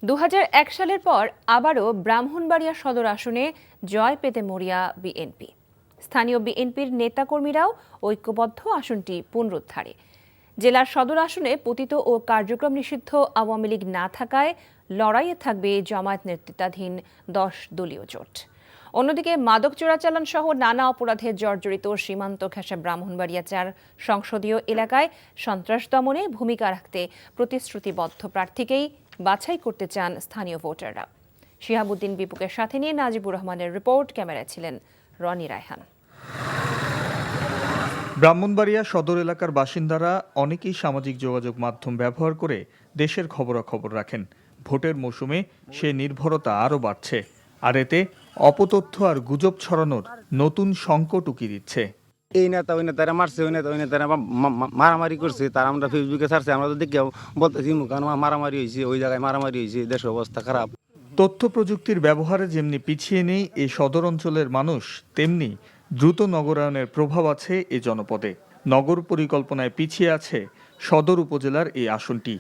২০০১ সালের পর আবারও ব্রাহ্মণবাড়িয়া সদর আসনে জয় পেতে মরিয়া বিএনপি। স্থানীয় বিএনপির নেতাকর্মীরাও ঐক্যবদ্ধ আসনটি পুনরুদ্ধারে। জেলার সদর আসনে পতিত ও কার্যক্রম নিষিদ্ধ আওয়ামী লীগ না থাকায় লড়াইয়ে থাকবে জামায়াত নেতৃত্বাধীন ১০ দলীয় জোট। অন্যদিকে মাদক চোরাচালান সহ নানা অপরাধে জর্জরিত সীমান্ত ঘেঁষা ব্রাহ্মণবাড়িয়া ৪ সংসদীয় এলাকায় সন্ত্রাস দমনে ভূমিকা রাখতে প্রতিশ্রুতিবদ্ধ প্রার্থীকেই বাছাই করতে চান স্থানীয় ভোটাররা। শিহাবুদ্দিন বিপুকের সাথে নিয়ে নাজিবুর রহমানের রিপোর্ট, ক্যামেরায় ছিলেন রনি রায়হান। ব্রাহ্মণবাড়িয়া সদর এলাকার বাসিন্দারা অনেকেই সামাজিক যোগাযোগ মাধ্যম ব্যবহার করে দেশের খবরাখবর রাখেন। ভোটের মৌসুমে সে নির্ভরতা আরও বাড়ছে, আর এতে অপতথ্য আর গুজব ছড়ানোর নতুন সংকট উকি দিচ্ছে। এই নেতা ওই নেতারা মারছে, ওই নেতা ওই নেতারা মারামারি করছে, তারা আমরা ফেসবুকে ছাড়ছে, আমরা তো দেখি বলতেছি কারণ মারামারি হয়েছে, ওই জায়গায় মারামারি হয়েছে, দেশের অবস্থা খারাপ। তথ্য প্রযুক্তির ব্যবহারে যেমনি পিছিয়ে নেই এই সদর অঞ্চলের মানুষ, তেমনি দ্রুত নগরায়নের প্রভাব আছে এ জনপদে। নগর পরিকল্পনায় পিছিয়ে আছে সদর উপজেলার এই আসনটি।